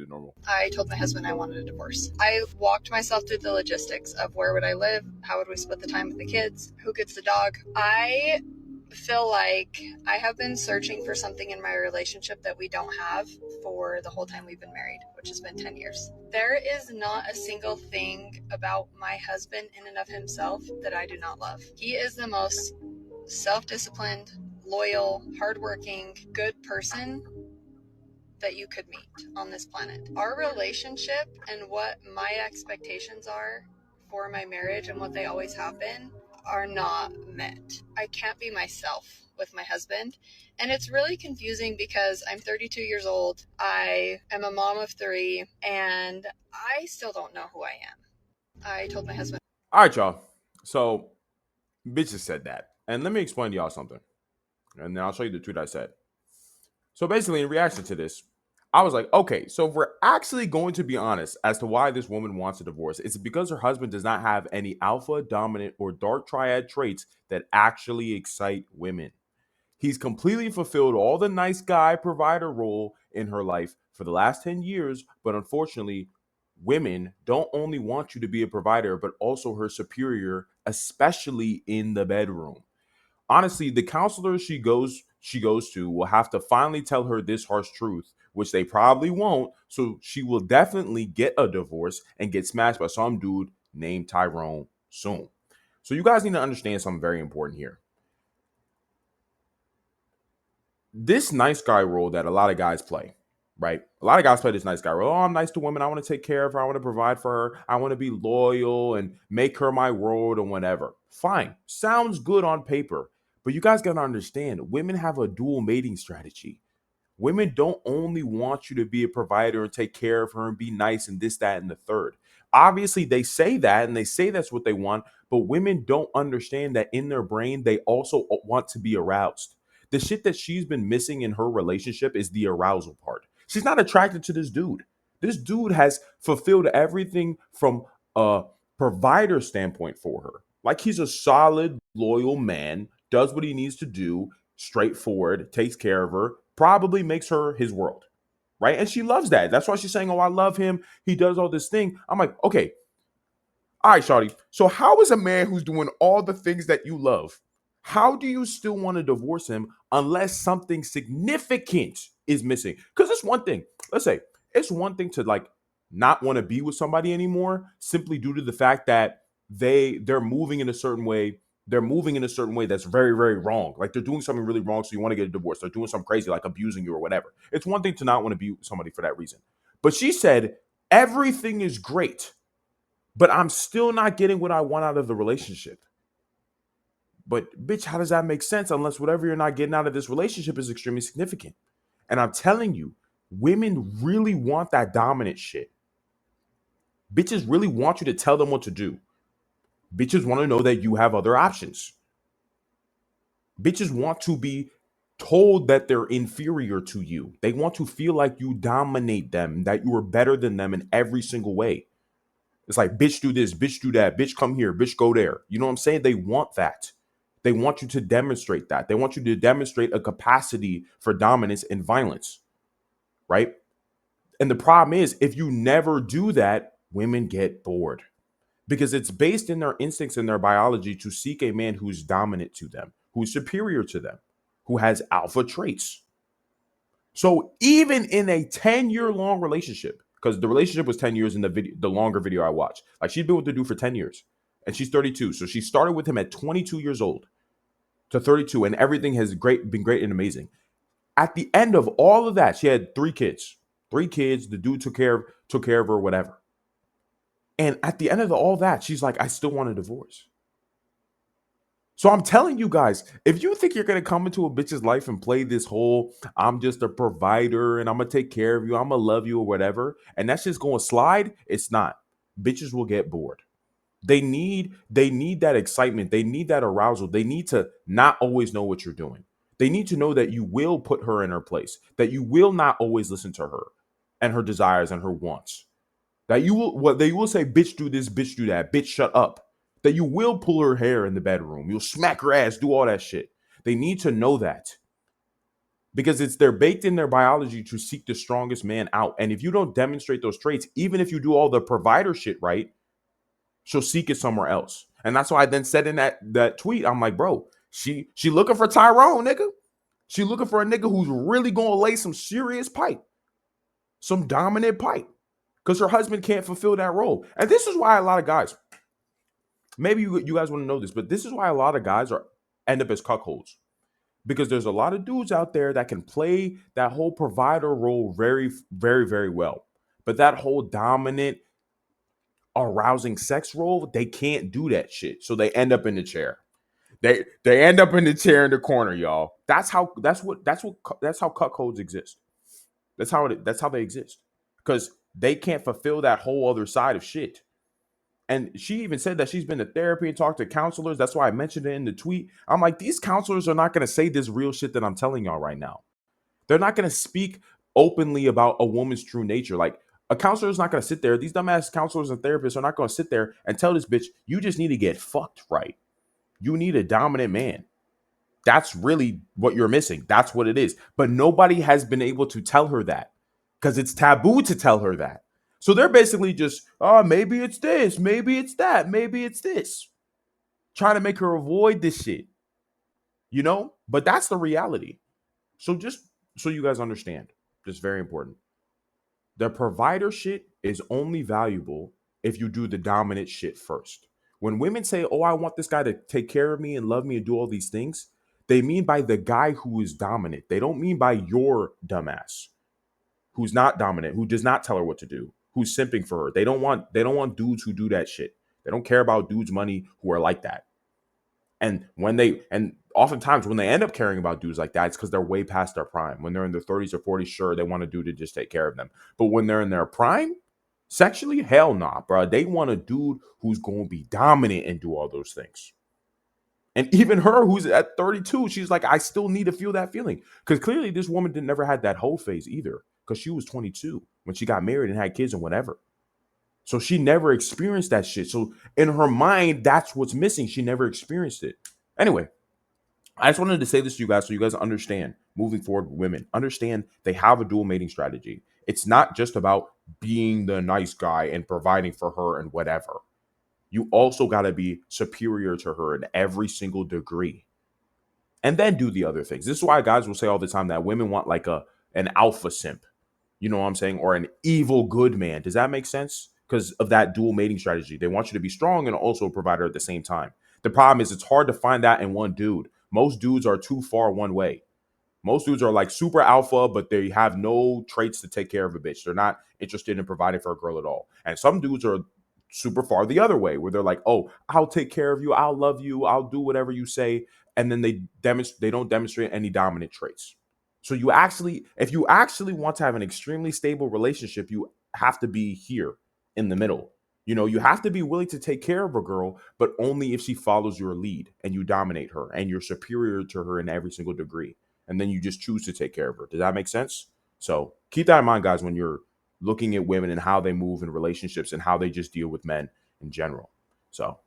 normal. I told my husband I wanted a divorce. I walked myself through the logistics of where would I live, how would we split the time with the kids, who gets the dog. I feel like I have been searching for something in my relationship that we don't have for the whole time we've been married, which has been 10 years. There is not a single thing about my husband in and of himself that I do not love. He is the most self-disciplined, loyal, hardworking, good person that you could meet on this planet. Our relationship and what my expectations are for my marriage and what they always have been are not met. I can't be myself with my husband. And it's really confusing because I'm 32 years old. I am a mom of 3 and I still don't know who I am. I told my husband. All right, y'all. So, bitches said that. And let me explain to y'all something. And then I'll show you the tweet I said. So, basically, in reaction to this, I was like, okay, so if we're actually going to be honest as to why this woman wants a divorce, it's because her husband does not have any alpha, dominant, or dark triad traits that actually excite women. He's completely fulfilled all the nice guy provider role in her life for the last 10 years, but unfortunately, women don't only want you to be a provider, but also her superior, especially in the bedroom. Honestly, the counselor she goes to will have to finally tell her this harsh truth, which they probably won't. So she will definitely get a divorce and get smashed by some dude named Tyrone soon. So you guys need to understand something very important here. This nice guy role that a lot of guys play, right? A lot of guys play this nice guy role. Oh, I'm nice to women. I want to take care of her. I want to provide for her. I want to be loyal and make her my world and whatever. Fine. Sounds good on paper. But you guys got to understand, women have a dual mating strategy. Women don't only want you to be a provider and take care of her and be nice and this, that, and the third. Obviously, they say that and they say that's what they want, but women don't understand that in their brain, they also want to be aroused. The shit that she's been missing in her relationship is the arousal part. She's not attracted to this dude. This dude has fulfilled everything from a provider standpoint for her. Like he's a solid, loyal man, does what he needs to do, straightforward, takes care of her, probably makes her his world, right? And she loves that. That's why she's saying, "Oh, I love him. He does all this thing." I'm like, okay, all right, Shawty. So how is a man who's doing all the things that you love, how do you still want to divorce him unless something significant is missing? Because it's one thing. Let's say it's one thing to like not want to be with somebody anymore simply due to the fact that they're moving in a certain way. They're moving in a certain way that's very, very wrong. Like they're doing something really wrong, so you want to get a divorce. They're doing something crazy, like abusing you or whatever. It's one thing to not want to be with somebody for that reason. But she said everything is great, but I'm still not getting what I want out of the relationship. But bitch, how does that make sense unless whatever you're not getting out of this relationship is extremely significant? And I'm telling you, women really want that dominant shit. Bitches really want you to tell them what to do. Bitches want to know that you have other options. Bitches want to be told that they're inferior to you. They want to feel like you dominate them, that you are better than them in every single way. It's like, bitch, do this, bitch, do that, bitch, come here, bitch, go there. You know what I'm saying? They want that. They want you to demonstrate that. They want you to demonstrate a capacity for dominance and violence, right? And the problem is, if you never do that, women get bored because it's based in their instincts and their biology to seek a man who's dominant to them, who's superior to them, who has alpha traits. So even in a 10-year long relationship, because the relationship was 10 years in the longer video I watched, like she'd been with the dude for 10 years and she's 32. So she started with him at 22 years old to 32, and everything has been great and amazing. At the end of all of that, she had 3 kids. 3 kids. The dude took care of her, whatever. And at the end of all that, she's like, I still want a divorce. So I'm telling you guys, if you think you're gonna come into a bitch's life and play this whole I'm just a provider and I'm gonna take care of you, I'm gonna love you or whatever, and that's just gonna slide, it's not. Bitches will get bored. They need that excitement. They need that arousal. They need to not always know what you're doing. They need to know that you will put her in her place, that you will not always listen to her and her desires and her wants. That you will what they will say, bitch, do this, bitch, do that, bitch, shut up. That you will pull her hair in the bedroom. You'll smack her ass, do all that shit. They need to know that. because they're baked in their biology to seek the strongest man out. And if you don't demonstrate those traits, even if you do all the provider shit right, she'll seek it somewhere else. And that's why I then said in that tweet, I'm like, bro, she looking for Tyrone, nigga. She looking for a nigga who's really gonna lay some serious pipe, some dominant pipe, because her husband can't fulfill that role. And this is why a lot of guys, maybe you guys want to know this, but this is why a lot of guys end up as cuckolds, because there's a lot of dudes out there that can play that whole provider role very, very, very well, but that whole dominant, arousing sex role, they can't do that shit, so they end up in the chair. They end up in the chair in the corner, y'all. That's how cuckolds exist. That's how they exist, because they can't fulfill that whole other side of shit. And she even said that she's been to therapy and talked to counselors. That's why I mentioned it in the tweet. I'm like, these counselors are not going to say this real shit that I'm telling y'all right now. They're not going to speak openly about a woman's true nature. Like, a counselor is not going to sit there. These dumbass counselors and therapists are not going to sit there and tell this bitch, you just need to get fucked right. You need a dominant man. That's really what you're missing. That's what it is. But nobody has been able to tell her that, because it's taboo to tell her that. So they're basically just, oh, maybe it's this, maybe it's that, maybe it's this. Trying to make her avoid this shit. You know? But that's the reality. So just so you guys understand, just very important. The provider shit is only valuable if you do the dominant shit first. When women say, oh, I want this guy to take care of me and love me and do all these things, they mean by the guy who is dominant. They don't mean by your dumbass who's not dominant, who does not tell her what to do, who's simping for her. They don't want dudes who do that shit. They don't care about dudes' money who are like that. And oftentimes when they end up caring about dudes like that, it's because they're way past their prime. When they're in their 30s or 40s, sure, they want a dude to just take care of them. But when they're in their prime, sexually, hell nah, bro. They want a dude who's going to be dominant and do all those things. And even her, who's at 32, she's like, I still need to feel that feeling. Because clearly this woman never had that whole phase either, because she was 22 when she got married and had kids and whatever. So she never experienced that shit. So in her mind, that's what's missing. She never experienced it. Anyway, I just wanted to say this to you guys so you guys understand, moving forward, women understand they have a dual mating strategy. It's not just about being the nice guy and providing for her and whatever. You also got to be superior to her in every single degree, and then do the other things. This is why guys will say all the time that women want like an alpha simp, you know what I'm saying, or an evil good man. Does that make sense? Because of that dual mating strategy, they want you to be strong and also a provider at the same time. The problem is it's hard to find that in one dude. Most dudes are too far one way. Most dudes are like super alpha, but they have no traits to take care of a bitch. They're not interested in providing for a girl at all. And some dudes are super far the other way, where they're like, oh, I'll take care of you, I'll love you, I'll do whatever you say. And then they don't demonstrate any dominant traits. So if you actually want to have an extremely stable relationship, you have to be here in the middle. You know, you have to be willing to take care of a girl, but only if she follows your lead and you dominate her and you're superior to her in every single degree. And then you just choose to take care of her. Does that make sense? So keep that in mind, guys, when you're looking at women and how they move in relationships and how they just deal with men in general. So